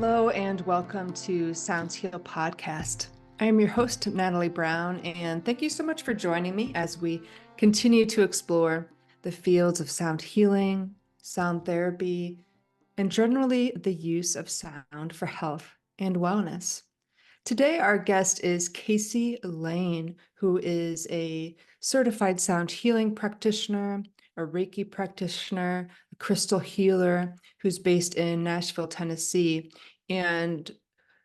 Hello and welcome to Sounds Heal podcast. I am your host, Natalie Brown, and thank you so much for joining me as we continue to explore the fields of sound healing, sound therapy, and generally the use of sound for health and wellness. Today, our guest is Kayce Laine, who is a certified sound healing practitioner, a Reiki practitioner, a crystal healer who's based in Nashville, Tennessee. And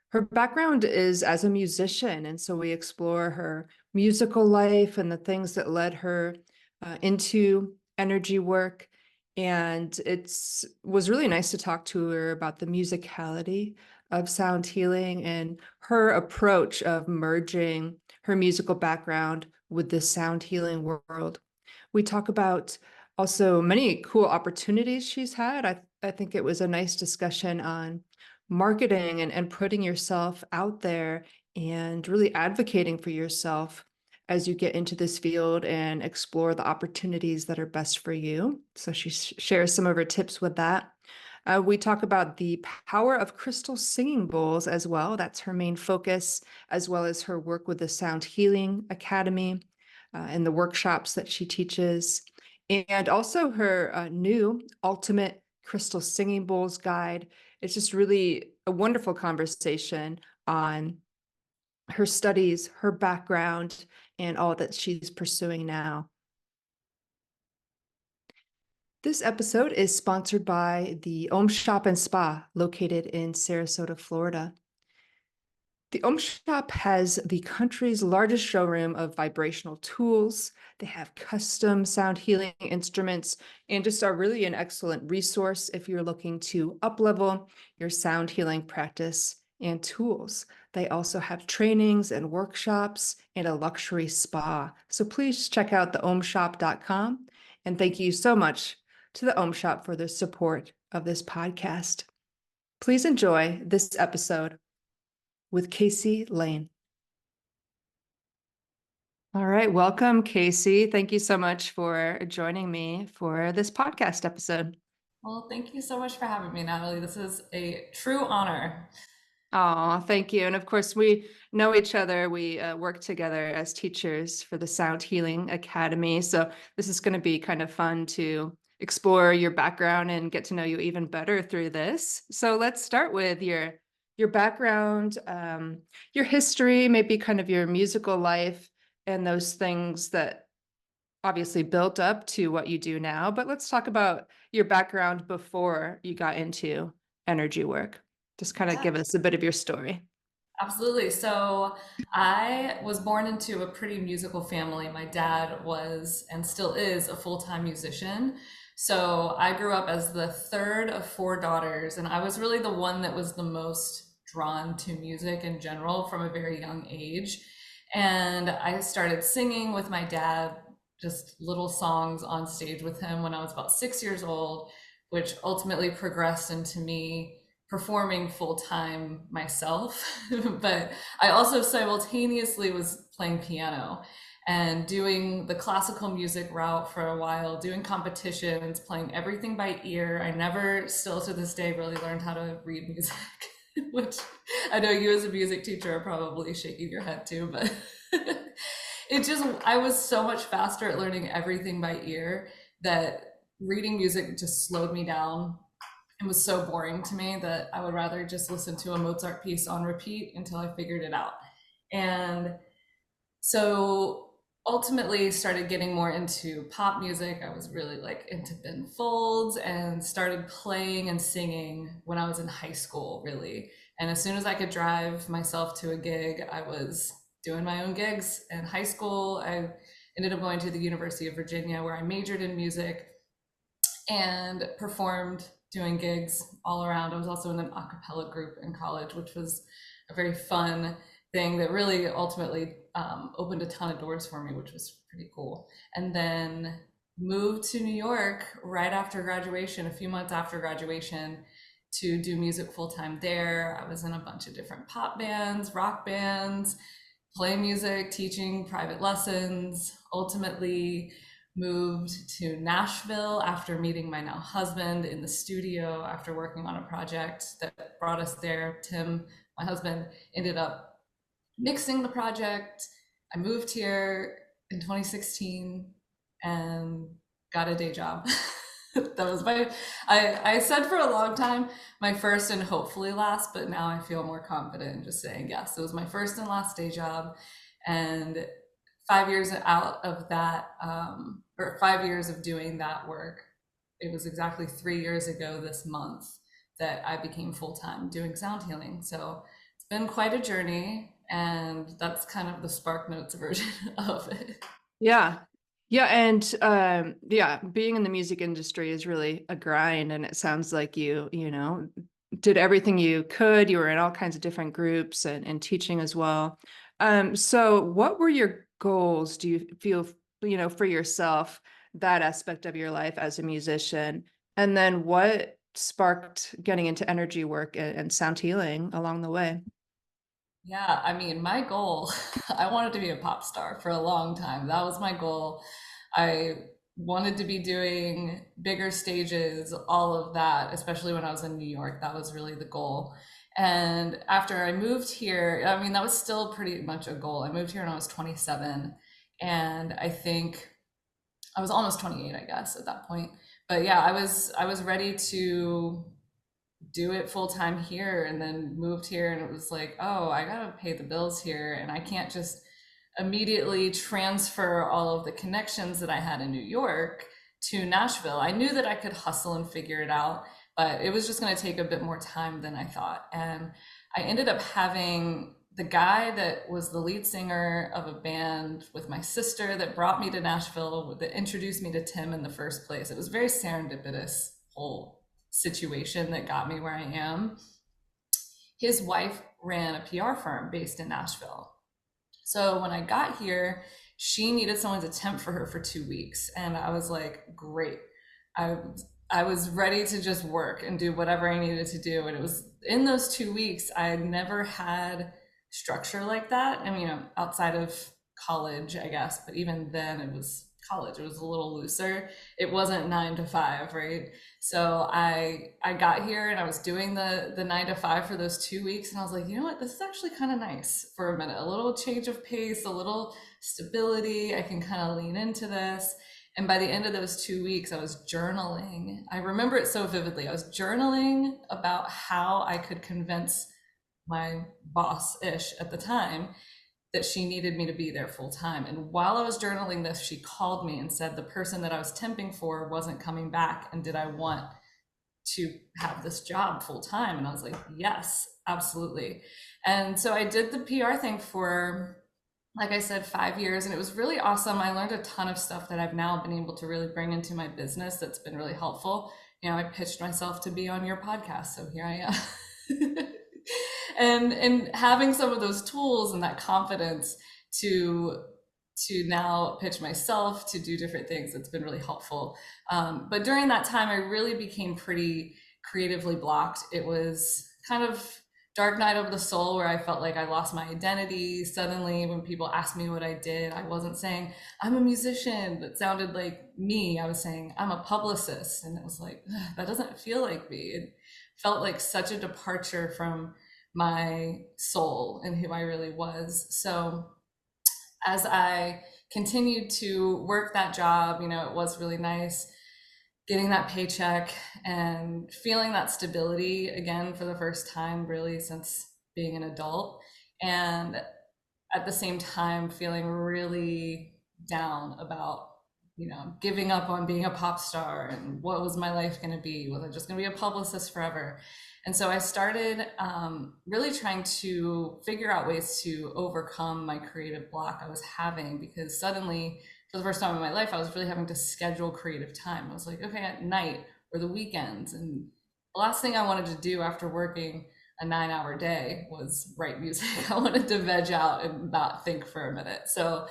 her background is as a musician. And so we explore her musical life and the things that led her into energy work. And it was really nice to talk to her about the musicality of sound healing and her approach of merging her musical background with the sound healing world. We talk about also many cool opportunities she's had. I think it was a nice discussion on marketing and putting yourself out there and really advocating for yourself as you get into this field and explore the opportunities that are best for you. So she shares some of her tips with that. We talk about the power of crystal singing bowls as well. That's her main focus, as well as her work with the Sound Healing Academy and the workshops that she teaches. And also her new Ultimate Crystal Singing Bowls guide. It's just really a wonderful conversation on her studies, her background, and all that she's pursuing now. This episode is sponsored by the Om Shop and Spa located in Sarasota, Florida. The Om Shop has the country's largest showroom of vibrational tools. They have custom sound healing instruments and just are really an excellent resource if you're looking to up-level your sound healing practice and tools. They also have trainings and workshops and a luxury spa. So please check out theomshop.com. And thank you so much to the Om Shop for their support of this podcast. Please enjoy this episode with Kayce Laine. All right, welcome, Kayce. Thank you so much for joining me for this podcast episode. Well, thank you so much for having me, Natalie. This is a true honor. Oh, thank you. And of course, we know each other. We work together as teachers for the Sound Healing Academy. So this is going to be kind of fun to explore your background and get to know you even better through this. So let's start with your background, your history, maybe kind of your musical life and those things that obviously built up to what you do now. But let's talk about your background before you got into energy work. Just kind of Yeah, give us a bit of your story. absolutely. So I was born into a pretty musical family. My dad was and still is a full-time musician. So I grew up as the third of four daughters, and I was really the one that was the most drawn to music in general from a very young age. And I started singing with my dad, just little songs on stage with him when I was about 6 years old, which ultimately progressed into me performing full time myself. But I also simultaneously was playing piano and doing the classical music route for a while, doing competitions, playing everything by ear. I never, still to this day, really learned how to read music, which I know you as a music teacher are probably shaking your head too, but I was so much faster at learning everything by ear that reading music just slowed me down. It was so boring to me that I would rather just listen to a Mozart piece on repeat until I figured it out. And so ultimately started getting more into pop music. I was really like into Ben Folds and started playing and singing when I was in high school, really. And as soon as I could drive myself to a gig, I was doing my own gigs. In high school, I ended up going to the University of Virginia where I majored in music and performed doing gigs all around. I was also in an a cappella group in college, which was a very fun thing that really ultimately opened a ton of doors for me, which was pretty cool. And then moved to New York right after graduation, a few months after graduation, to do music full time there. I was in a bunch of different pop bands, rock bands, playing music, teaching private lessons. Ultimately moved to Nashville after meeting my now husband in the studio after working on a project that brought us there. Tim, my husband, ended up mixing the project. I moved here in 2016 and got a day job. That was I said for a long time, my first and hopefully last, but now I feel more confident in just saying yes. It was my first and last day job. And 5 years out of that, or 5 years of doing that work, it was exactly 3 years ago this month that I became full-time doing sound healing. So it's been quite a journey, and that's kind of the Spark Notes version of it. Yeah. Yeah. And yeah, being in the music industry is really a grind. And it sounds like you know, did everything you could. You were in all kinds of different groups and teaching as well. So what were your goals, do you feel, for yourself, that aspect of your life as a musician? And then what sparked getting into energy work and sound healing along the way? Yeah, I mean, my goal, I wanted to be a pop star for a long time. That was my goal. I wanted to be doing bigger stages, all of that, especially when I was in New York. That was really the goal. And after I moved here, I mean, that was still pretty much a goal. I moved here when I was 27, and I think I was almost 28, I guess, at that point. But yeah, I was ready to do it full time here, and then moved here, and it was like, oh, I gotta pay the bills here, and I can't just immediately transfer all of the connections that I had in New York to Nashville. I knew that I could hustle and figure it out, but it was just going to take a bit more time than I thought. And I ended up having the guy that was the lead singer of a band with my sister that brought me to Nashville, that introduced me to Tim in the first place. It was very serendipitous whole situation that got me where I am. His wife ran a PR firm based in Nashville. So when I got here, she needed someone to temp for her for 2 weeks. And I was like, great. I, I was ready to just work and do whatever I needed to do. And it was in those 2 weeks, I had never had structure like that. I mean, outside of college, I guess, but even then it was college. It was a little looser. It wasn't 9 to 5, right? So I got here and I was doing the 9 to 5 for those 2 weeks, and I was like, you know what, this is actually kind of nice for a minute. A little change of pace, a little stability. I can kind of lean into this. And by the end of those 2 weeks, I was journaling. I remember it so vividly. I was journaling about how I could convince my boss-ish at the time that she needed me to be there full time. And while I was journaling this, she called me and said the person that I was temping for wasn't coming back, and did I want to have this job full time? And I was like, yes, absolutely. And so I did the PR thing for, like I said, 5 years, and it was really awesome. I learned a ton of stuff that I've now been able to really bring into my business that's been really helpful. You know, I pitched myself to be on your podcast, so here I am. And having some of those tools and that confidence to now pitch myself to do different things, it's been really helpful. But during that time, I really became pretty creatively blocked. It was kind of dark night of the soul, where I felt like I lost my identity. Suddenly, when people asked me what I did, I wasn't saying I'm a musician. That sounded like me. I was saying I'm a publicist, and it was like, that doesn't feel like me. It felt like such a departure from my soul and who I really was. So as I continued to work that job, you know, it was really nice getting that paycheck and feeling that stability again for the first time, really, since being an adult. And at the same time, feeling really down about, you know, giving up on being a pop star, and what was my life going to be? Was I just going to be a publicist forever? And so I started really trying to figure out ways to overcome my creative block I was having, because suddenly, for the first time in my life, I was really having to schedule creative time. I was like, okay, at night or the weekends. And the last thing I wanted to do after working a 9-hour day was write music. I wanted to veg out and not think for a minute. So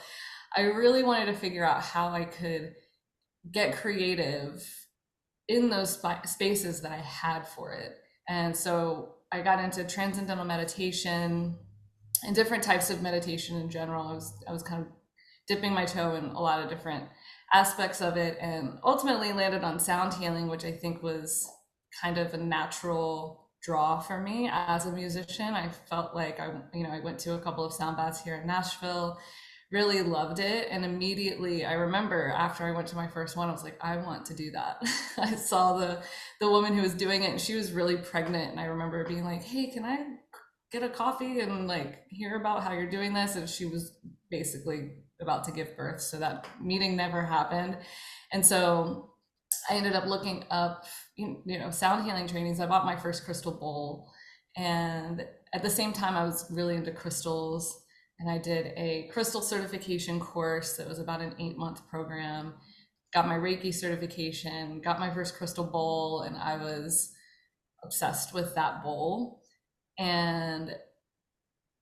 I really wanted to figure out how I could get creative in those spaces that I had for it. And so I got into transcendental meditation and different types of meditation in general. I was kind of dipping my toe in a lot of different aspects of it, and ultimately landed on sound healing, which I think was kind of a natural draw for me as a musician. I felt like I went to a couple of sound baths here in Nashville, really loved it, and immediately I remember after I went to my first one, I was like, I want to do that. I saw the woman who was doing it, and she was really pregnant, and I remember being like, hey, can I get a coffee and like hear about how you're doing this? And she was basically about to give birth, so that meeting never happened. And so I ended up looking up, sound healing trainings. I bought my first crystal bowl, and at the same time, I was really into crystals. And I did a crystal certification course that was about an 8-month program, got my Reiki certification, got my first crystal bowl, and I was obsessed with that bowl. And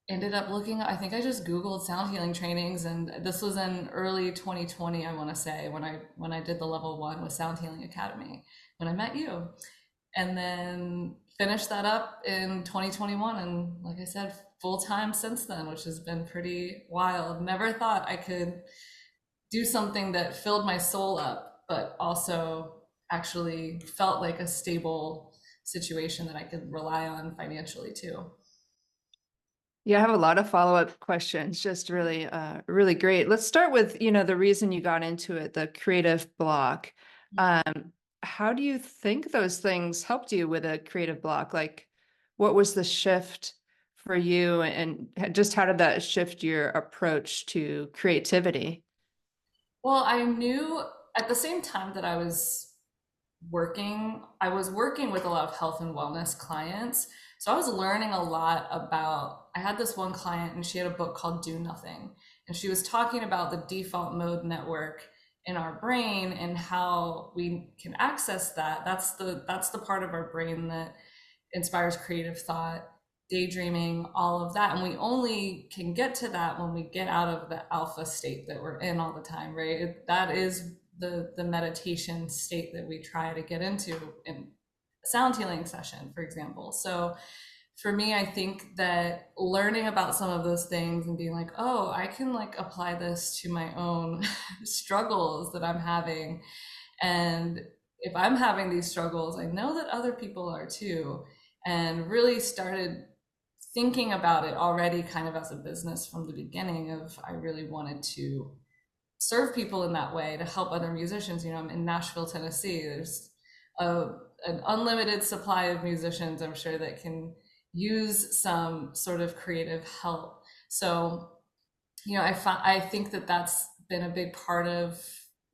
ended up looking, I think I just Googled sound healing trainings, and this was in early 2020, I want to say, when I did the level 1 with Sound Healing Academy, when I met you. And then finished that up in 2021, and like I said, full time since then, which has been pretty wild. Never thought I could do something that filled my soul up, but also actually felt like a stable situation that I could rely on financially too. Yeah, I have a lot of follow-up questions, just really, really great. Let's start with, the reason you got into it, the creative block. How do you think those things helped you with a creative block? Like, what was the shift for you, and just how did that shift your approach to creativity? Well, I knew at the same time that I was working with a lot of health and wellness clients. So I was learning a lot about, I had this one client and she had a book called Do Nothing. And she was talking about the default mode network in our brain and how we can access that. That's the part of our brain that inspires creative thought, daydreaming, all of that. And we only can get to that when we get out of the alpha state that we're in all the time, right? That is the meditation state that we try to get into in a sound healing session, for example. So for me, I think that learning about some of those things and being like, oh, I can like apply this to my own struggles that I'm having. And if I'm having these struggles, I know that other people are too. And really started thinking about it already kind of as a business from the beginning of I really wanted to serve people in that way, to help other musicians. I'm in Nashville, Tennessee. There's an unlimited supply of musicians, I'm sure, that can use some sort of creative help. So, I think that that's been a big part of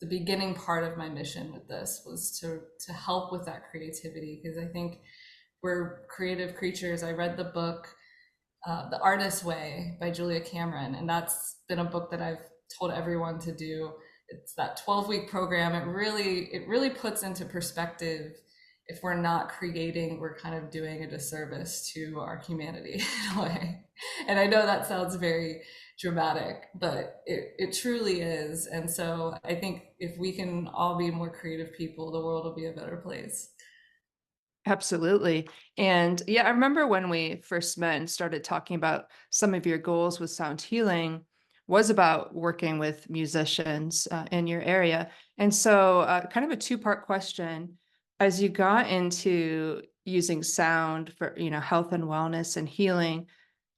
the beginning part of my mission with this, was to help with that creativity, because I think we're creative creatures. I read the book The Artist's Way by Julia Cameron, and that's been a book that I've told everyone to do. It's that 12-week program. It really puts into perspective, if we're not creating, we're kind of doing a disservice to our humanity in a way. And I know that sounds very dramatic, but it truly is. And so I think if we can all be more creative people, the world will be a better place. Absolutely. And yeah, I remember when we first met and started talking about some of your goals with sound healing was about working with musicians in your area. And so kind of a two-part question. As you got into using sound for, health and wellness and healing,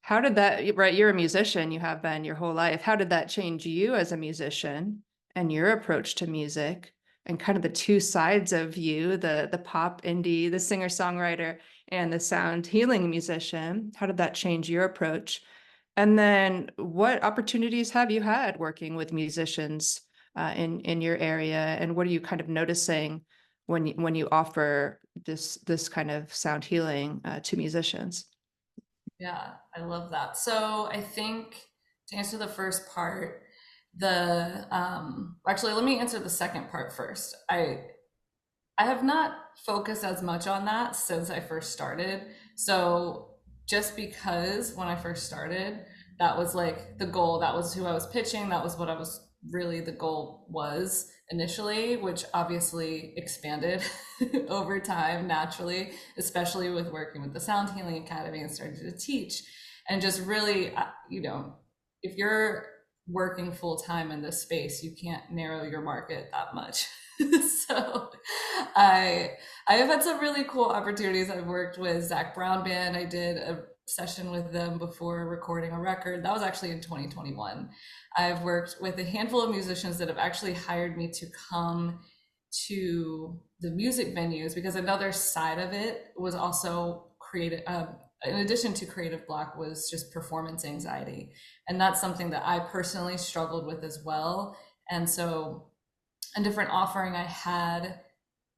how did that, right? You're a musician, you have been your whole life. How did that change you as a musician and your approach to music? And kind of the two sides of you, the pop indie, the singer-songwriter, and the sound healing musician. How did that change your approach? And then what opportunities have you had working with musicians in your area? And what are you kind of noticing when you offer this kind of sound healing to musicians? Yeah, I love that. So I think to answer the first part, the actually let me answer the second part first. I have not focused as much on that since I first started. So just because when I first started, that was like the goal, that was who I was pitching, that was what I was really the goal was initially, which obviously expanded over time naturally, especially with working with the Sound Healing Academy and starting to teach. And just really, if you're working full time in this space, you can't narrow your market that much. So I I have had some really cool opportunities. I've worked with Zach Brown Band. I did a session with them before recording a record. That was actually in 2021. I've worked with a handful of musicians that have actually hired me to come to the music venues, because another side of it was also creative. In addition to creative block, was just performance anxiety, and that's something that I personally struggled with as well. And so a different offering I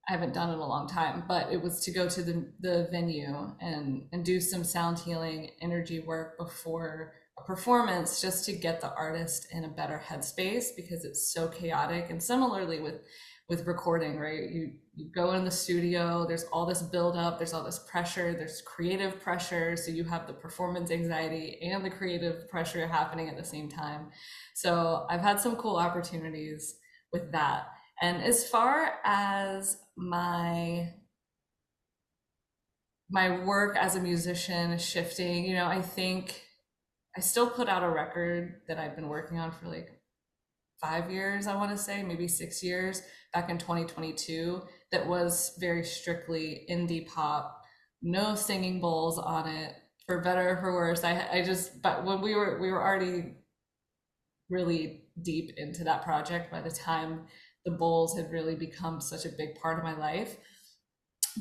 haven't done in a long time, but it was to go to the venue and do some sound healing energy work before a performance, just to get the artist in a better headspace, because it's so chaotic. And similarly with recording, right? You go in the studio, there's all this buildup, there's all this pressure, there's creative pressure. So you have the performance anxiety and the creative pressure happening at the same time. So I've had some cool opportunities with that. And as far as my work as a musician is shifting, I think I still put out a record that I've been working on for like 5 years, I want to say, maybe 6 years, back in 2022, that was very strictly indie pop, no singing bowls on it, for better or for worse. But when we were already really deep into that project by the time the bowls had really become such a big part of my life.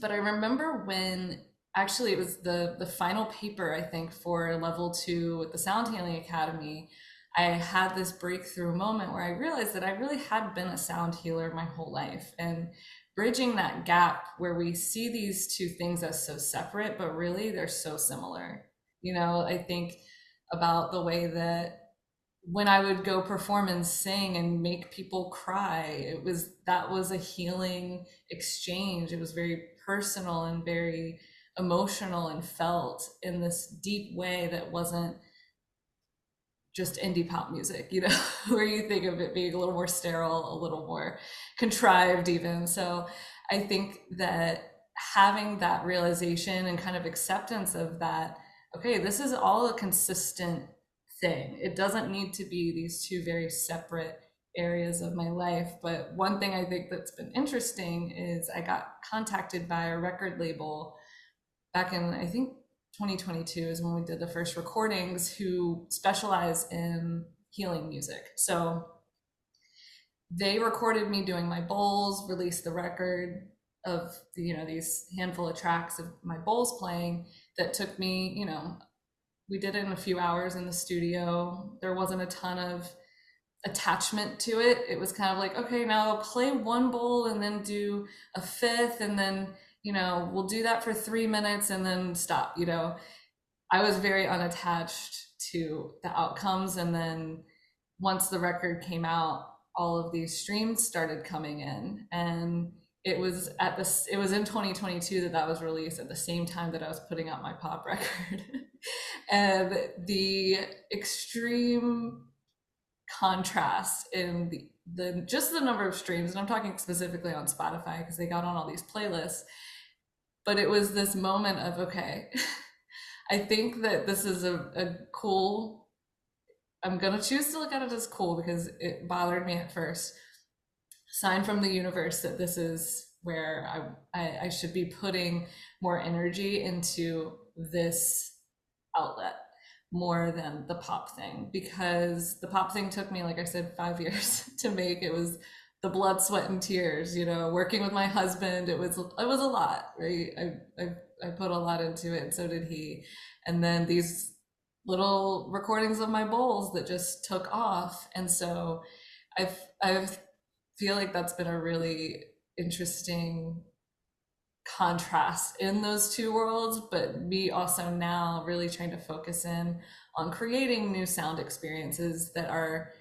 But I remember when actually it was the final paper, I think, for level 2 with the Sound Healing Academy, I had this breakthrough moment where I realized that I really had been a sound healer my whole life, and bridging that gap where we see these two things as so separate, but really they're so similar. I think about the way that when I would go perform and sing and make people cry, that was a healing exchange. It was very personal and very emotional and felt in this deep way that wasn't just indie pop music, where you think of it being a little more sterile, a little more contrived even. So I think that having that realization and kind of acceptance of that, okay, this is all a consistent thing. It doesn't need to be these two very separate areas of my life. But one thing I think that's been interesting is I got contacted by a record label back in, I think, 2022 is when we did the first recordings, who specialize in healing music. So they recorded me doing my bowls, released the record of these handful of tracks of my bowls playing that took me, we did it in a few hours in the studio. There wasn't a ton of attachment to it. It was kind of like, okay, now play one bowl and then do a fifth, and then we'll do that for 3 minutes and then stop. I was very unattached to the outcomes. And then once the record came out, all of these streams started coming in, and it was in 2022 that was released, at the same time that I was putting out my pop record. And the extreme contrast in just the number of streams, and I'm talking specifically on Spotify because they got on all these playlists, but it was this moment of, okay, I think that this is a cool, I'm gonna choose to look at it as cool because it bothered me at first, sign from the universe that this is where I should be putting more energy into this outlet more than the pop thing, because the pop thing took me, like I said, 5 years to make. It was the blood, sweat, and tears, working with my husband. It was a lot, right? I put a lot into it, and so did he. And then these little recordings of my bowls that just took off. And so I feel like that's been a really interesting contrast in those two worlds, but me also now really trying to focus in on creating new sound experiences that are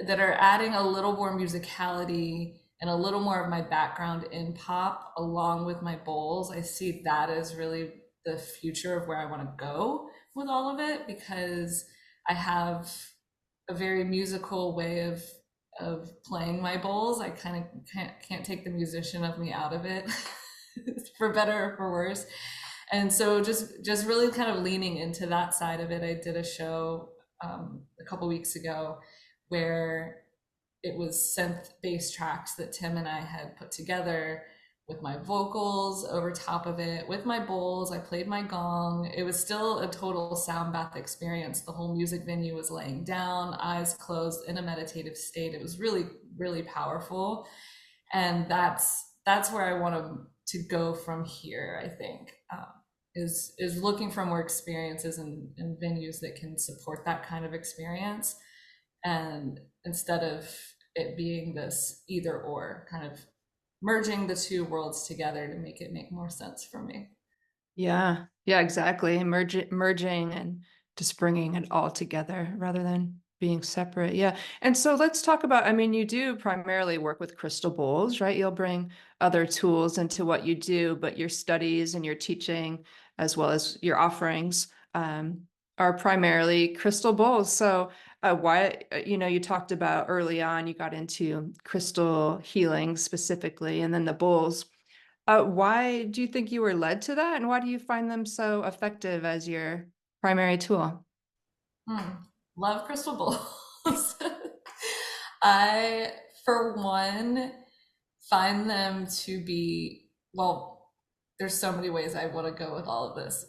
adding a little more musicality and a little more of my background in pop along with my bowls. I see that as really the future of where I want to go with all of it, because I have a very musical way of playing my bowls. I kind of can't take the musician of me out of it. For better or for worse. And so just really kind of leaning into that side of it. I did a show a couple weeks ago, where it was synth-based tracks that Tim and I had put together with my vocals over top of it, with my bowls. I played my gong. It was still a total sound bath experience. The whole music venue was laying down, eyes closed, in a meditative state. It was really, really powerful. And that's where I want to go from here, I think. Is looking for more experiences and venues that can support that kind of experience, and instead of it being this either or, kind of merging the two worlds together to make it make more sense for me. Yeah, yeah, exactly. Merging and just bringing it all together rather than being separate. Yeah. And so let's talk about, I mean, you do primarily work with crystal bowls, right? You'll bring other tools into what you do, but your studies and your teaching, as well as your offerings, are primarily crystal bowls. So why, you talked about early on, you got into crystal healing specifically, and then the bowls. Why do you think you were led to that? And why do you find them so effective as your primary tool? Hmm. Love crystal balls. I, for one, find them to be, well, there's so many ways I want to go with all of this.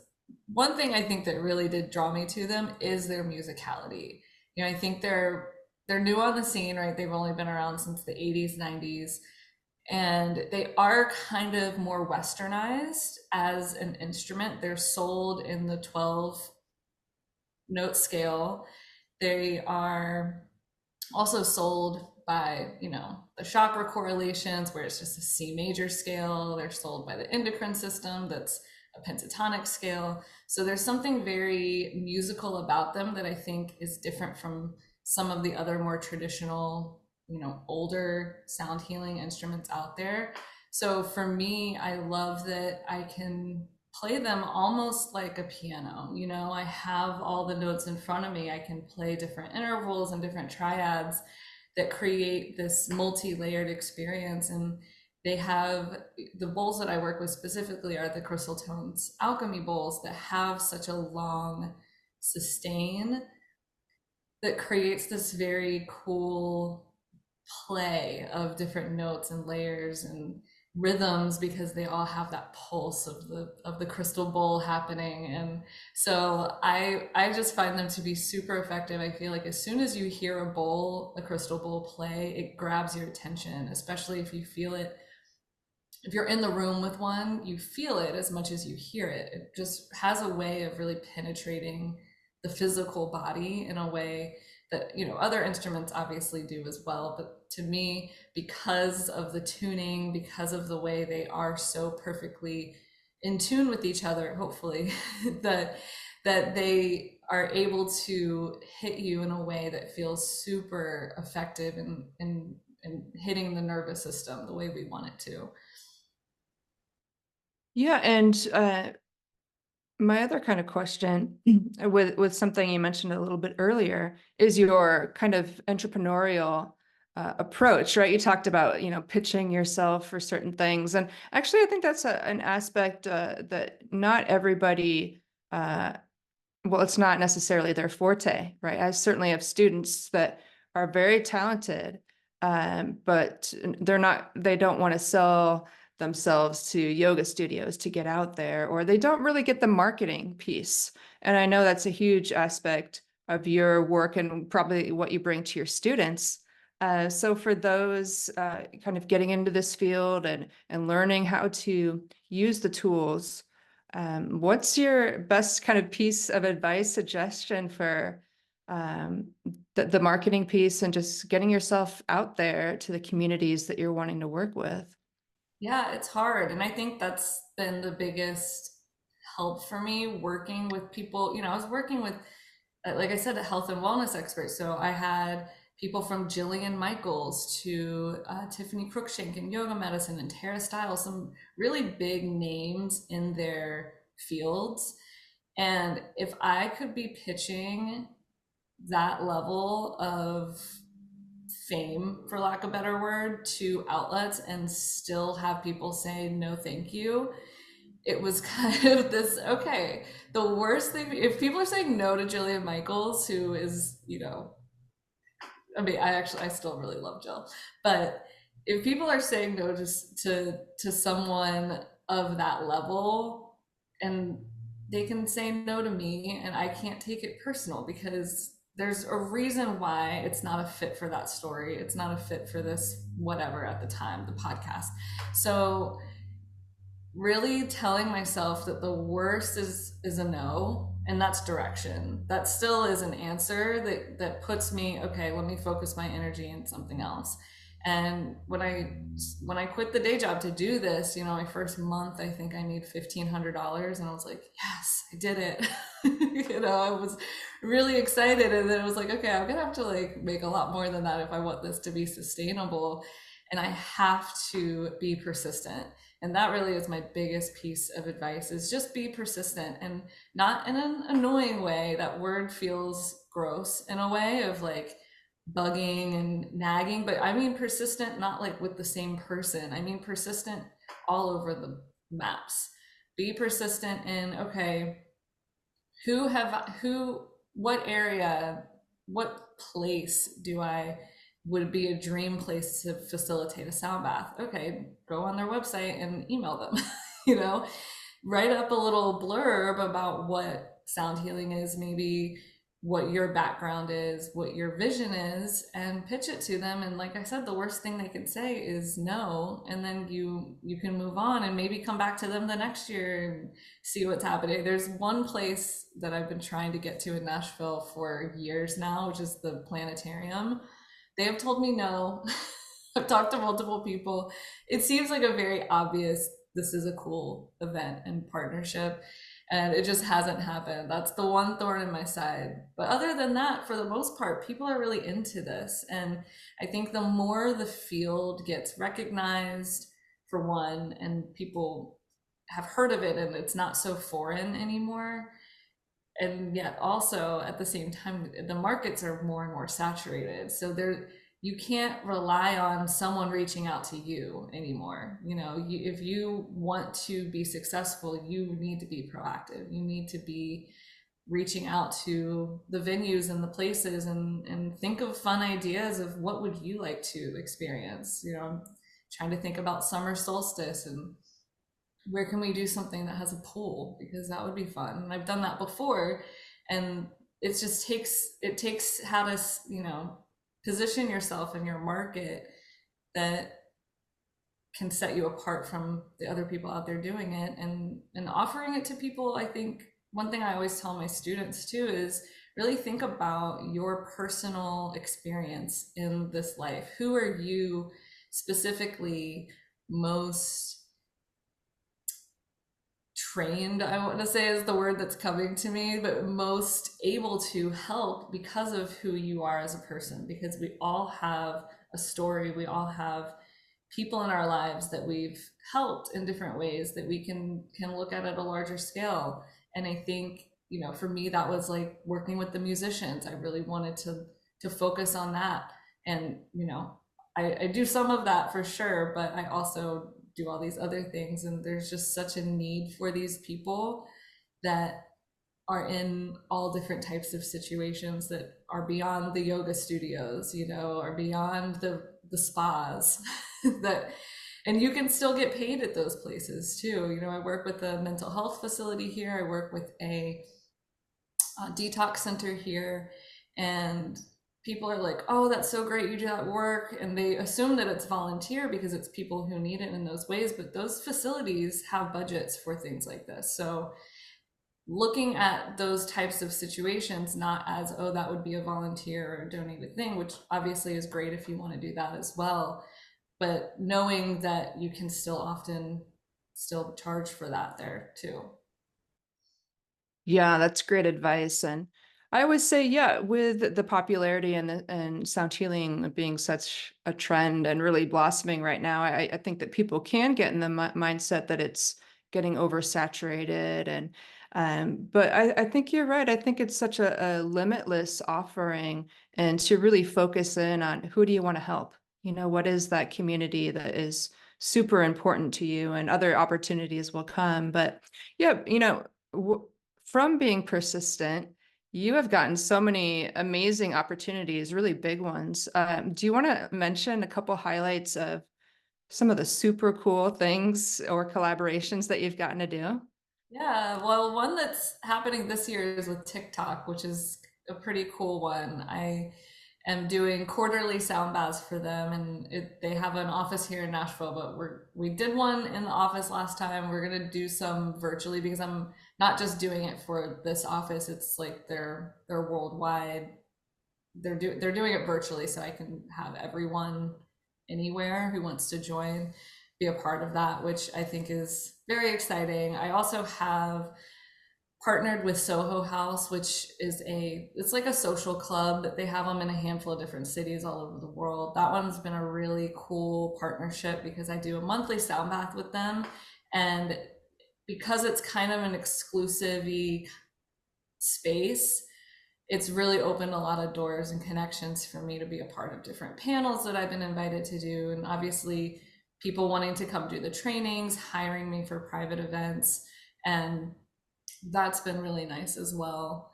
One thing I think that really did draw me to them is their musicality. I think they're new on the scene, right? They've only been around since the 80s, 90s, and they are kind of more westernized as an instrument. They're sold in the 12 note scale. They are also sold by, the chakra correlations, where it's just a C major scale. They're sold by the endocrine system, that's a pentatonic scale. So there's something very musical about them that I think is different from some of the other more traditional, older sound healing instruments out there. So for me, I love that I can play them almost like a piano. I have all the notes in front of me. I can play different intervals and different triads that create this multi-layered experience. And they have, the bowls that I work with specifically are the Crystal Tones alchemy bowls that have such a long sustain that creates this very cool play of different notes and layers and rhythms, because they all have that pulse of the crystal bowl happening. And so I just find them to be super effective. I feel like as soon as you hear a crystal bowl play, it grabs your attention, especially if you feel it. If you're in the room with one, you feel it as much as you hear it. It just has a way of really penetrating the physical body in a way that, other instruments obviously do as well. But to me, because of the tuning, because of the way they are so perfectly in tune with each other, hopefully, that they are able to hit you in a way that feels super effective and hitting the nervous system the way we want it to. Yeah, and my other kind of question with something you mentioned a little bit earlier is your kind of entrepreneurial approach, right? You talked about, pitching yourself for certain things. And actually, I think that's an aspect that not everybody, well, it's not necessarily their forte, right? I certainly have students that are very talented, but they don't want to sell themselves to yoga studios to get out there, or they don't really get the marketing piece. And I know that's a huge aspect of your work and probably what you bring to your students. So for those kind of getting into this field and learning how to use the tools, what's your best kind of piece of advice, suggestion for the marketing piece and just getting yourself out there to the communities that you're wanting to work with? Yeah, it's hard. And I think that's been the biggest help for me, working with people. I was working with, like I said, a health and wellness expert. So I had people from Jillian Michaels to Tiffany Cruikshank in yoga medicine, and Tara Stiles, some really big names in their fields. And if I could be pitching that level of fame, for lack of a better word, to outlets and still have people say no thank you, it was kind of this, okay, the worst thing, if people are saying no to Jillian Michaels, who is, I mean, I still really love Jill, but if people are saying no just to someone of that level, and they can say no to me, and I can't take it personal because there's a reason why it's not a fit for that story. It's not a fit for this whatever at the time, the podcast. So really telling myself that the worst is a no, and that's direction. That still is an answer that puts me, okay, let me focus my energy in something else. And when I quit the day job to do this, my first month, I think I made $1,500, and I was like, yes, I did it. I was really excited, and then it was like, okay, I'm gonna have to like make a lot more than that if I want this to be sustainable, and I have to be persistent. And that really is my biggest piece of advice, is just be persistent, and not in an annoying way. That word feels gross in a way of like bugging and nagging, but I mean persistent, not like with the same person. I mean persistent all over the maps. Be persistent in, okay, what area, what place would be a dream place to facilitate a sound bath? Okay, go on their website and email them. Write up a little blurb about what sound healing is, maybe what your background is, what your vision is, and pitch it to them. And like I said, the worst thing they can say is no, and then you can move on and maybe come back to them the next year and see what's happening. There's one place that I've been trying to get to in Nashville for years now, which is the planetarium. They have told me no. I've talked to multiple people. It seems like a very obvious, this is a cool event and partnership, and it just hasn't happened. That's the one thorn in my side. But other than that, for the most part, people are really into this. And I think the more the field gets recognized, for one, and people have heard of it and it's not so foreign anymore, and yet also at the same time the markets are more and more saturated, so you can't rely on someone reaching out to you anymore. If you want to be successful, you need to be proactive. You need to be reaching out to the venues and the places, and think of fun ideas of what would you like to experience. I'm trying to think about summer solstice, and where can we do something that has a pool, because that would be fun. And I've done that before, and it takes how to position yourself in your market that can set you apart from the other people out there doing it, and offering it to people. I think one thing I always tell my students too is really think about your personal experience in this life. Who are you specifically most trained, I want to say is the word that's coming to me, but most able to help because of who you are as a person? Because we all have a story, we all have people in our lives that we've helped in different ways that we can look at a larger scale. And I think, for me, that was like working with the musicians. I really wanted to focus on that. And, I do some of that for sure, but I also do all these other things, and there's just such a need for these people that are in all different types of situations that are beyond the yoga studios, or beyond the spas that, and you can still get paid at those places too. I work with a mental health facility here. I work with a detox center here, and people are like, oh, that's so great, you do that work. And they assume that it's volunteer because it's people who need it in those ways. But those facilities have budgets for things like this. So looking at those types of situations, not as, oh, that would be a volunteer or a donated thing, which obviously is great if you want to do that as well. But knowing that you can often charge for that there too. Yeah, that's great advice. And I always say, yeah, with the popularity and sound healing being such a trend and really blossoming right now, I think that people can get in the mindset that it's getting oversaturated. But I think you're right. I think it's such a limitless offering, and to really focus in on who do you want to help? What is that community that is super important to you, and other opportunities will come. But yeah, from being persistent, you have gotten so many amazing opportunities, really big ones. Do you want to mention a couple highlights of some of the super cool things or collaborations that you've gotten to do? Yeah, well, one that's happening this year is with TikTok, which is a pretty cool one. I am doing quarterly sound baths for them, and they have an office here in Nashville, but we did one in the office last time. We're gonna do some virtually because I'm not just doing it for this office. It's like they're worldwide. They're doing it virtually, so I can have everyone anywhere who wants to join be a part of that, which I think is very exciting. I also have partnered with Soho House, which is it's like a social club. They have them in a handful of different cities all over the world. That one's been a really cool partnership because I do a monthly sound bath with them. And because it's kind of an exclusive space, it's really opened a lot of doors and connections for me to be a part of different panels that I've been invited to do. And obviously people wanting to come do the trainings, hiring me for private events. And that's been really nice as well.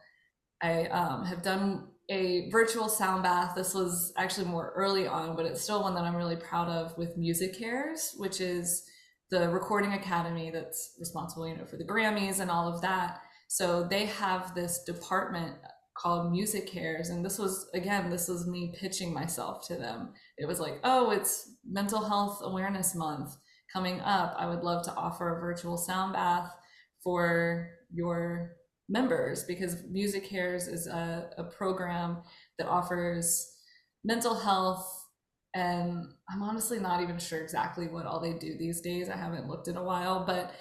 I have done a virtual sound bath. This was actually more early on, but it's still one that I'm really proud of, with MusiCares, which is the recording academy that's responsible, for the Grammys and all of that. So they have this department called MusiCares, and this was me pitching myself to them. It was like, oh, it's Mental Health Awareness Month coming up. I would love to offer a virtual sound bath for your members, because MusiCares is a program that offers mental health, and I'm honestly not even sure exactly what all they do these days. I haven't looked in a while, but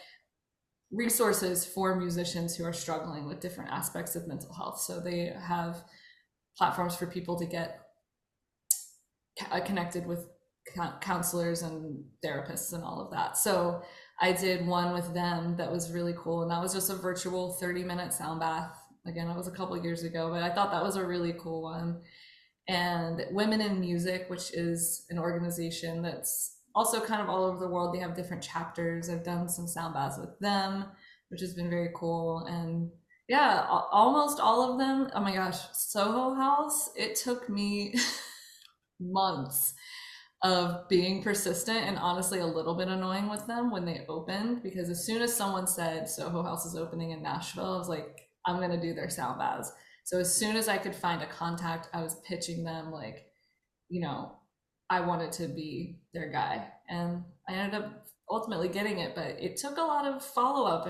resources for musicians who are struggling with different aspects of mental health. So they have platforms for people to get connected with counselors and therapists and all of that. So I did one with them that was really cool, and that was just a virtual 30-minute sound bath. Again, it was a couple of years ago, but I thought that was a really cool one. And Women in Music, which is an organization that's also kind of all over the world. They have different chapters. I've done some sound baths with them, which has been very cool. And yeah, almost all of them. Oh my gosh, Soho House, it took me months of being persistent and honestly a little bit annoying with them when they opened, because as soon as someone said Soho House is opening in Nashville, I was like, I'm going to do their sound baths. So as soon as I could find a contact, I was pitching them like, I wanted to be their guy, and I ended up ultimately getting it, but it took a lot of follow-up.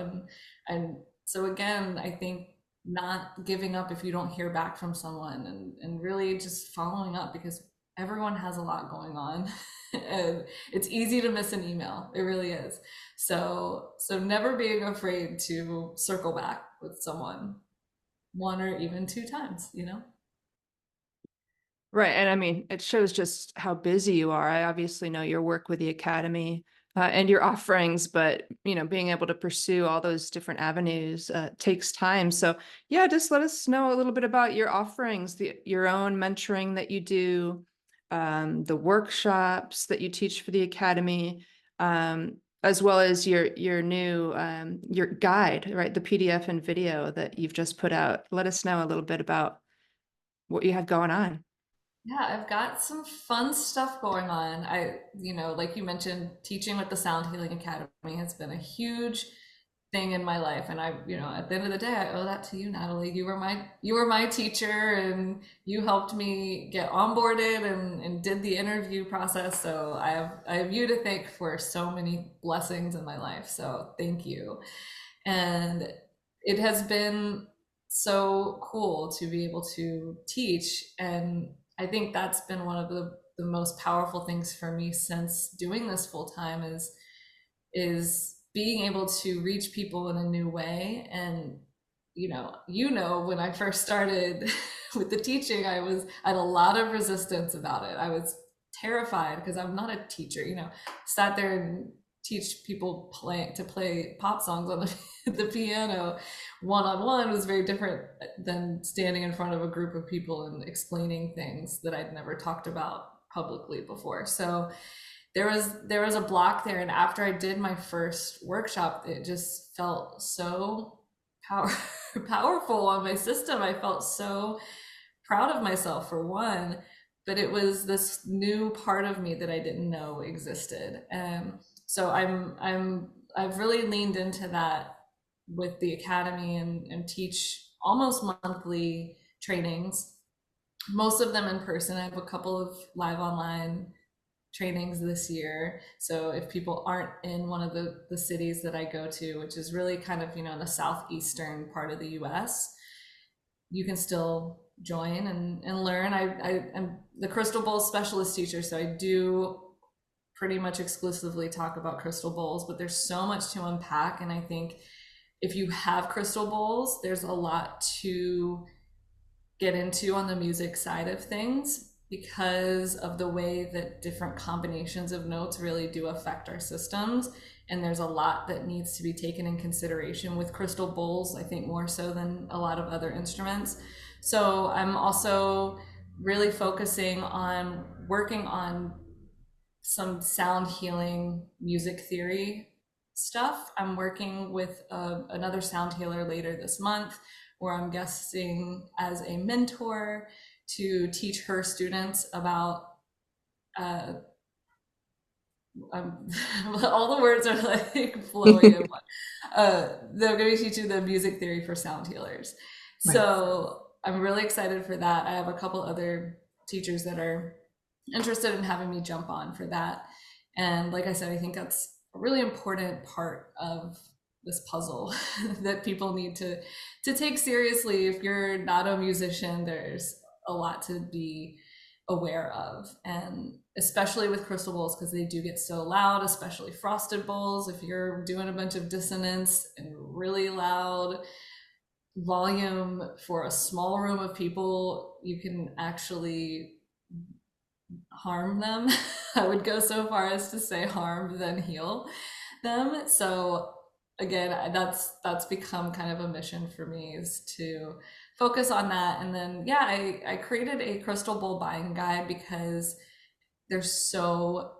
And so again, I think not giving up if you don't hear back from someone, and really just following up, because everyone has a lot going on and it's easy to miss an email. It really is. So never being afraid to circle back with someone one or even two times. Right. And I mean, it shows just how busy you are. I obviously know your work with the Academy and your offerings, but, being able to pursue all those different avenues takes time. So yeah, just let us know a little bit about your offerings, your own mentoring that you do, the workshops that you teach for the Academy, as well as your new, your guide, right? The PDF and video that you've just put out. Let us know a little bit about what you have going on. Yeah, I've got some fun stuff going on. Like you mentioned, teaching with the Sound Healing Academy has been a huge thing in my life. And at the end of the day, I owe that to you, Natalie. You were my teacher, and you helped me get onboarded and did the interview process. So I have you to thank for so many blessings in my life. So thank you. And it has been so cool to be able to teach, and I think that's been one of the most powerful things for me since doing this full time is being able to reach people in a new way. And when I first started with the teaching, I had a lot of resistance about it. I was terrified because I'm not a teacher, sat there and teach people to play pop songs on the piano one-on-one was very different than standing in front of a group of people and explaining things that I'd never talked about publicly before. So there was a block there. And after I did my first workshop, it just felt so power, powerful on my system. I felt so proud of myself for one, but it was this new part of me that I didn't know existed. And so I've really leaned into that with the academy, and teach almost monthly trainings, most of them in person. I have a couple of live online trainings this year. So if people aren't in one of the cities that I go to, which is really kind of, in the southeastern part of the US, you can still join and learn. I'm the crystal bowl specialist teacher, so I do pretty much exclusively talk about crystal bowls, but there's so much to unpack. And I think if you have crystal bowls, there's a lot to get into on the music side of things, because of the way that different combinations of notes really do affect our systems. And there's a lot that needs to be taken in consideration with crystal bowls, I think more so than a lot of other instruments. So I'm also really focusing on working on some sound healing music theory stuff. I'm working with another sound healer later this month, where I'm guesting as a mentor to teach her students about all the words are like flowing in one. They're going to be teaching the music theory for sound healers. Right. So I'm really excited for that. I have a couple other teachers that are interested in having me jump on for that. And like I said, I think that's a really important part of this puzzle that people need to take seriously. If you're not a musician, there's a lot to be aware of, and especially with crystal bowls, because they do get so loud, especially frosted bowls. If you're doing a bunch of dissonance and really loud volume for a small room of people, you can actually harm them. I would go so far as to say harm than heal them. So again, that's become kind of a mission for me, is to focus on that. And then I created a crystal bowl buying guide, because there's so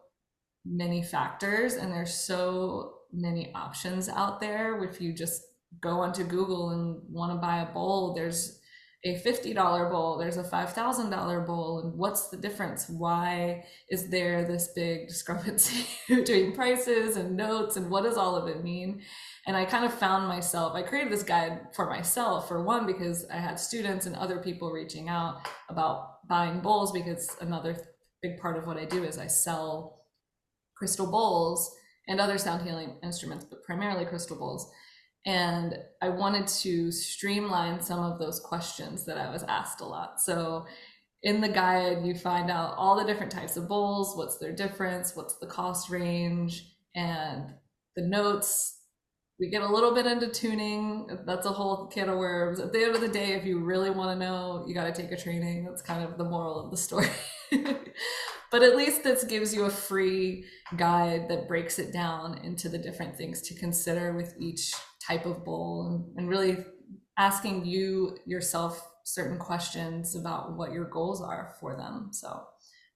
many factors and there's so many options out there. If you just go onto Google and want to buy a bowl, there's a $50 bowl, there's a $5,000 bowl, and what's the difference? Why is there this big discrepancy between prices and notes, and what does all of it mean? And I kind of found myself, I created this guide for myself, for one, because I had students and other people reaching out about buying bowls, because another big part of what I do is I sell crystal bowls and other sound healing instruments, but primarily crystal bowls. And I wanted to streamline some of those questions that I was asked a lot. So in the guide, you find out all the different types of bowls, what's their difference, what's the cost range, and the notes. We get a little bit into tuning. That's a whole can of worms. At the end of the day, if you really want to know, you got to take a training. That's kind of the moral of the story. But at least this gives you a free guide that breaks it down into the different things to consider with each type of bowl, and really asking you yourself certain questions about what your goals are for them. So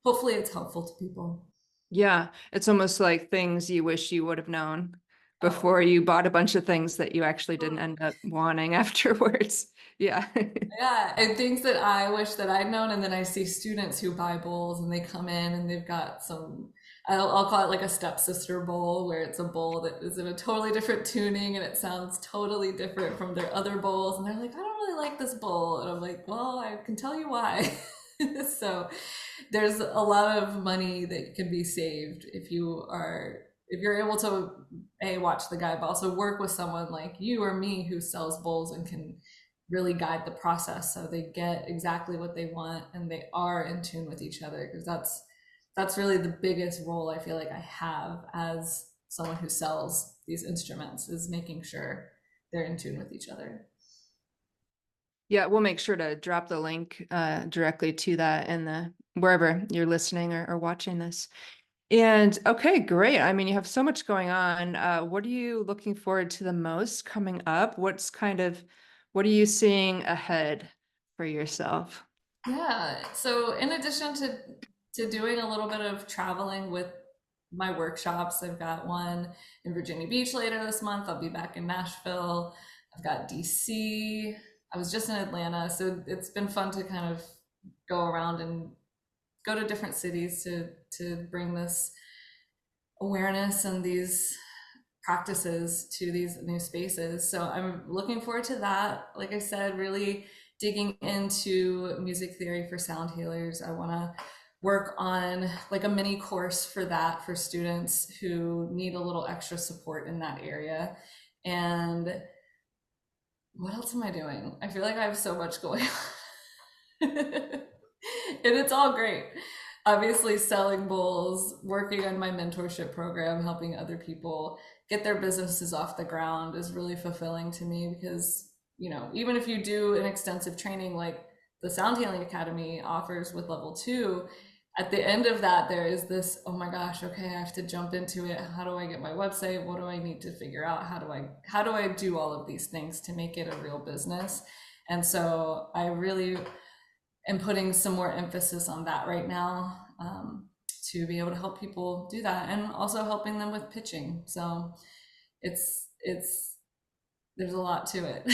hopefully it's helpful to people. Yeah, it's almost like things you wish you would have known before you bought a bunch of things that you actually didn't end up wanting afterwards. Yeah. Yeah, and things that I wish that I'd known. And then I see students who buy bowls and they come in and they've got some, I'll call it like a stepsister bowl, where it's a bowl that is in a totally different tuning and it sounds totally different from their other bowls. And they're like, I don't really like this bowl. And I'm like, well, I can tell you why. So there's a lot of money that can be saved if you're able to watch the guide, but also work with someone like you or me who sells bowls and can really guide the process so they get exactly what they want and they are in tune with each other. Because that's really the biggest role I feel like I have as someone who sells these instruments, is making sure they're in tune with each other. Yeah, we'll make sure to drop the link directly to that in the wherever you're listening or watching this. And okay, great. I mean, you have so much going on. What are you looking forward to the most coming up? What are you seeing ahead for yourself? Yeah. So in addition to doing a little bit of traveling with my workshops. I've got one in Virginia Beach later this month. I'll be back in Nashville. I've got DC. I was just in Atlanta, so it's been fun to kind of go around and go to different cities to bring this awareness and these practices to these new spaces. So I'm looking forward to that. Like I said, really digging into music theory for sound healers. I want to work on like a mini course for that for students who need a little extra support in that area. And what else am I doing? I feel like I have so much going on. And it's all great. Obviously, selling bowls, working on my mentorship program, helping other people get their businesses off the ground is really fulfilling to me because, you know, even if you do an extensive training like the Sound Healing Academy offers with level 2, at the end of that, there is this, oh my gosh, okay, I have to jump into it. How do I get my website? What do I need to figure out? How do I do all of these things to make it a real business? And so I really am putting some more emphasis on that right now, to be able to help people do that, and also helping them with pitching. So it's there's a lot to it.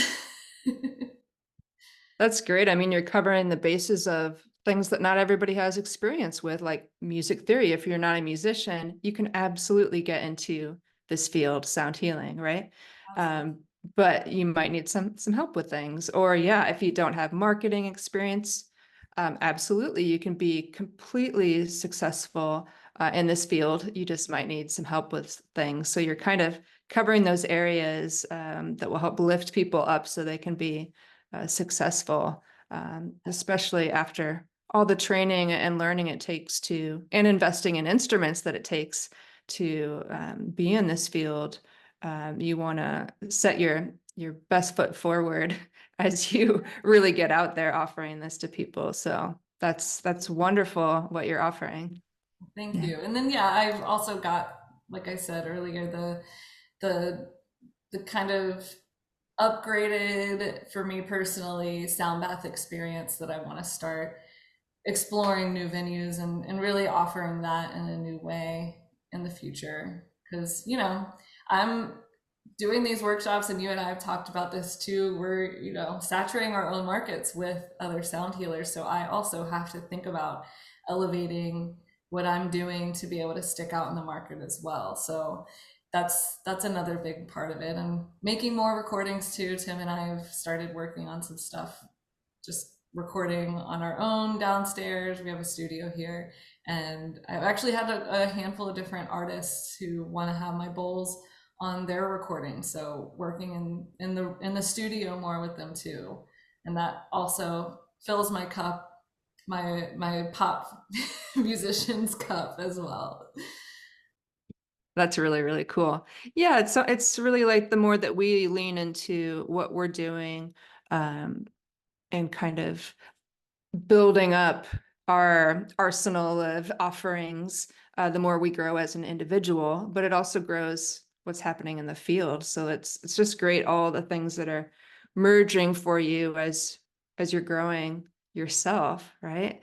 That's great. I mean, you're covering the bases of things that not everybody has experience with, like music theory. If you're not a musician, you can absolutely get into this field, sound healing, right? But you might need some help with things. Or yeah, if you don't have marketing experience, absolutely, you can be completely successful in this field. You just might need some help with things. So you're kind of covering those areas that will help lift people up so they can be successful, especially after all the training and learning it takes to, and investing in instruments that it takes to be in this field. You want to set your best foot forward as you really get out there offering this to people. So that's wonderful what you're offering. Thank you. And then yeah, I've also got, like I said earlier, the kind of upgraded, for me personally, sound bath experience that I want to start exploring new venues and really offering that in a new way in the future. Because, you know, I'm doing these workshops, and you and I have talked about this too. We're, you know, saturating our own markets with other sound healers. So I also have to think about elevating what I'm doing to be able to stick out in the market as well. So that's another big part of it. And making more recordings too. Tim and I have started working on some stuff, just recording on our own downstairs. We have a studio here, and I've actually had a handful of different artists who want to have my bowls on their recording. So working in the studio more with them too, and that also fills my cup, my pop musician's cup as well. That's really, really cool. Yeah, it's really like the more that we lean into what we're doing, and kind of building up our arsenal of offerings, the more we grow as an individual, but it also grows what's happening in the field. So it's just great, all the things that are merging for you as you're growing yourself, right?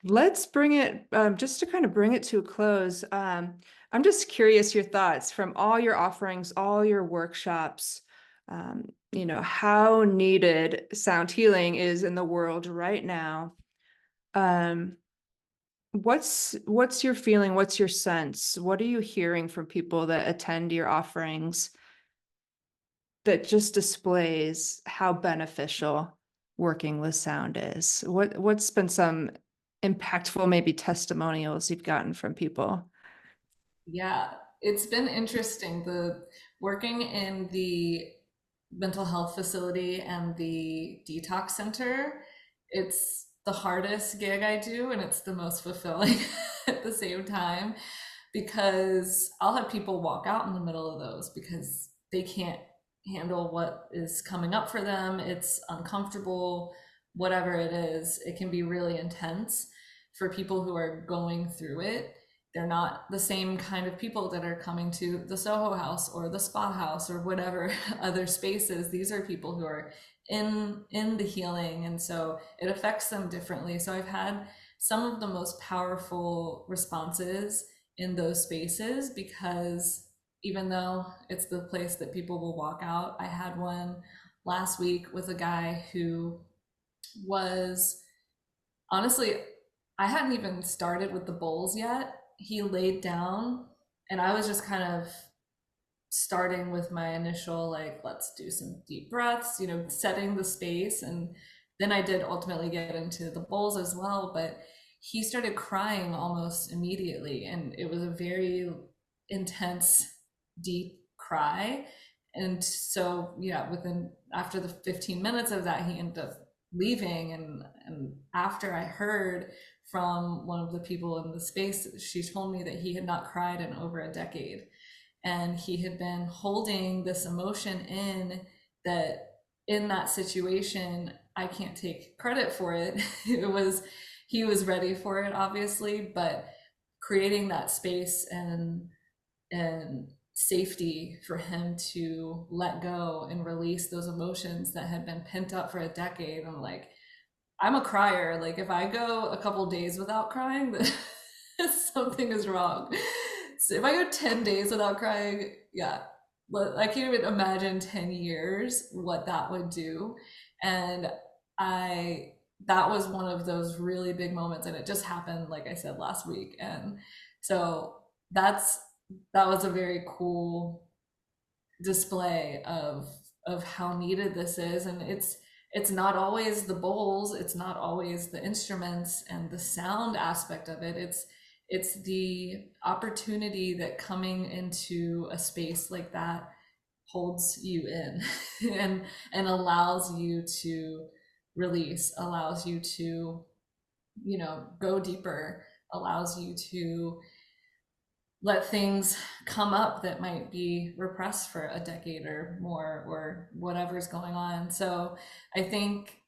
Let's bring it, just to kind of bring it to a close. I'm just curious your thoughts from all your offerings, all your workshops, you know, how needed sound healing is in the world right now. What's your feeling? What's your sense? What are you hearing from people that attend your offerings that just displays how beneficial working with sound is? What's been some impactful, maybe testimonials you've gotten from people? Yeah, it's been interesting. The working in the mental health facility and the detox center, it's the hardest gig I do, and it's the most fulfilling at the same time, because I'll have people walk out in the middle of those because they can't handle what is coming up for them. It's uncomfortable, whatever it is. It can be really intense for people who are going through it. They're not the same kind of people that are coming to the Soho House or the Spa House or whatever other spaces. These are people who are in the healing, and so it affects them differently. So I've had some of the most powerful responses in those spaces, because even though it's the place that people will walk out, I had one last week with a guy who was, honestly, I hadn't even started with the bowls yet. He laid down, and I was just kind of starting with my initial, like, let's do some deep breaths, setting the space. And then I did ultimately get into the bowls as well. But he started crying almost immediately. And it was a very intense, deep cry. And so, yeah, after the 15 minutes of that, he ended up leaving. And after I heard from one of the people in the space, she told me that he had not cried in over a decade, and he had been holding this emotion that in that situation, I can't take credit for it. He was ready for it, obviously, but creating that space and safety for him to let go and release those emotions that had been pent up for a decade. I'm a crier. Like, if I go a couple days without crying, then something is wrong. So if I go 10 days without crying, yeah, I can't even imagine 10 years what that would do. And that was one of those really big moments. And it just happened, like I said, last week. And so that was a very cool display of how needed this is. And it's not always the bowls, it's not always the instruments and the sound aspect of it. It's the opportunity that coming into a space like that holds you in and allows you to release, allows you to, go deeper, allows you to let things come up that might be repressed for a decade or more, or whatever's going on. So I think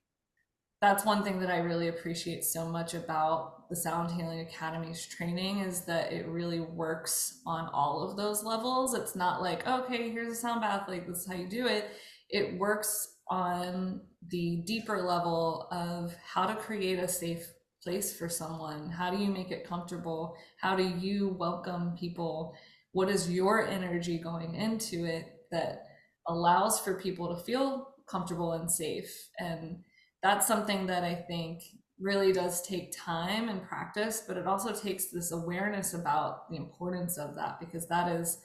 that's one thing that I really appreciate so much about the Sound Healing Academy's training, is that it really works on all of those levels. It's not like, okay, here's a sound bath, like, this is how you do it. It works on the deeper level of how to create a safe place for someone. How do you make it comfortable? How do you welcome people? What is your energy going into it that allows for people to feel comfortable and safe? And that's something that I think really does take time and practice, but it also takes this awareness about the importance of that, because that is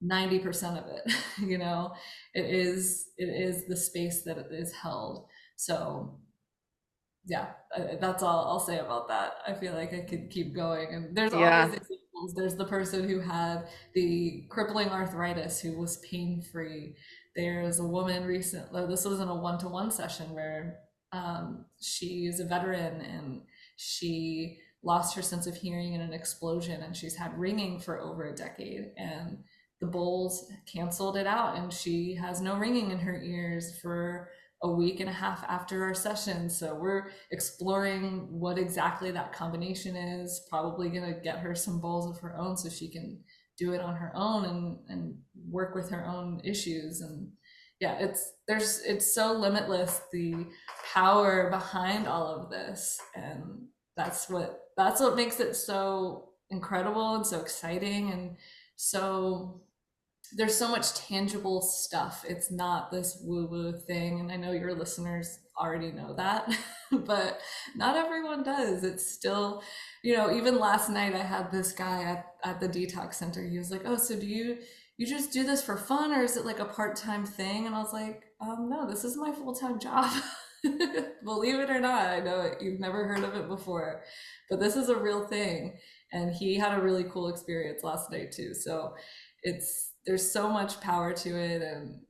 90% of it. It is the space that it is held. So yeah, that's all I'll say about that. I feel like I could keep going, and there's always Yeah. examples. There's the person who had the crippling arthritis who was pain free. There's a woman recently, this was in a one-to-one session where she is a veteran, and she lost her sense of hearing in an explosion, and she's had ringing for over a decade, and the bowls canceled it out, and she has no ringing in her ears for a week and a half after our session. So we're exploring what exactly that combination is, probably going to get her some bowls of her own so she can do it on her own and work with her own issues. And yeah, it's so limitless, the power behind all of this. And that's what makes it so incredible and so exciting, and so there's so much tangible stuff. It's not this woo-woo thing, and I know your listeners already know that, but not everyone does. It's still, even last night I had this guy at the detox center. He was like, oh, so do you just do this for fun, or is it like a part-time thing? And I was like, no, this is my full-time job. Believe it or not, I know you've never heard of it before, but this is a real thing. And he had a really cool experience last night too. So there's so much power to it, and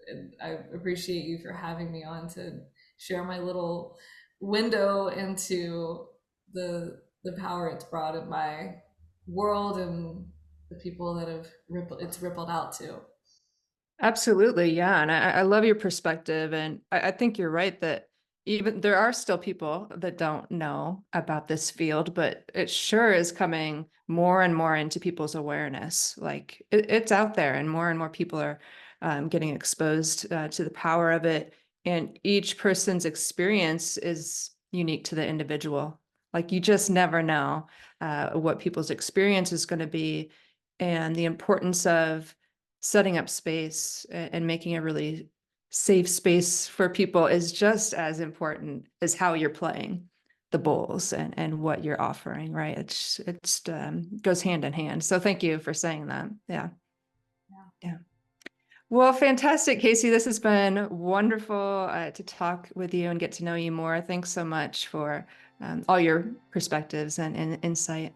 I appreciate you for having me on to share my little window into the power it's brought in my world and the people that it's rippled out to. Absolutely. Yeah. And I love your perspective. And I think you're right that even there are still people that don't know about this field, but it sure is coming more and more into people's awareness. Like it's out there, and more people are getting exposed to the power of it. And each person's experience is unique to the individual. Like you just never know what people's experience is going to be. and the importance of setting up space and making a really safe space for people is just as important as how you're playing the bowls and what you're offering, right? It's goes hand in hand. So thank you for saying that. Yeah. Yeah. Well, fantastic, Kayce. This has been wonderful to talk with you and get to know you more. Thanks so much for all your perspectives and insight.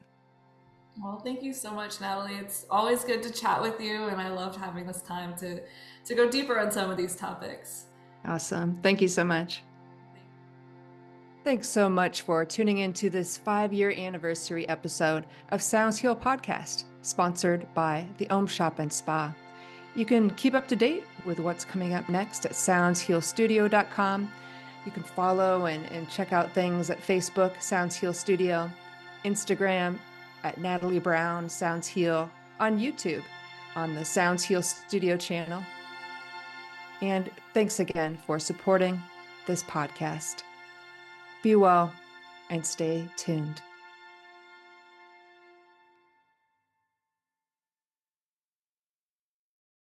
Well, thank you so much, Natalie. It's always good to chat with you, and I loved having this time to go deeper on some of these topics. Awesome. Thank you so much. Thanks so much for tuning into this 5-year anniversary episode of Sounds Heal Podcast, sponsored by the Om Shop and Spa. You can keep up to date with what's coming up next at soundshealstudio.com. You can follow and check out things at Facebook, Sounds Heal Studio, Instagram at Natalie Brown, Sounds Heal, on YouTube, on the Sounds Heal Studio channel. And thanks again for supporting this podcast. Be well and stay tuned.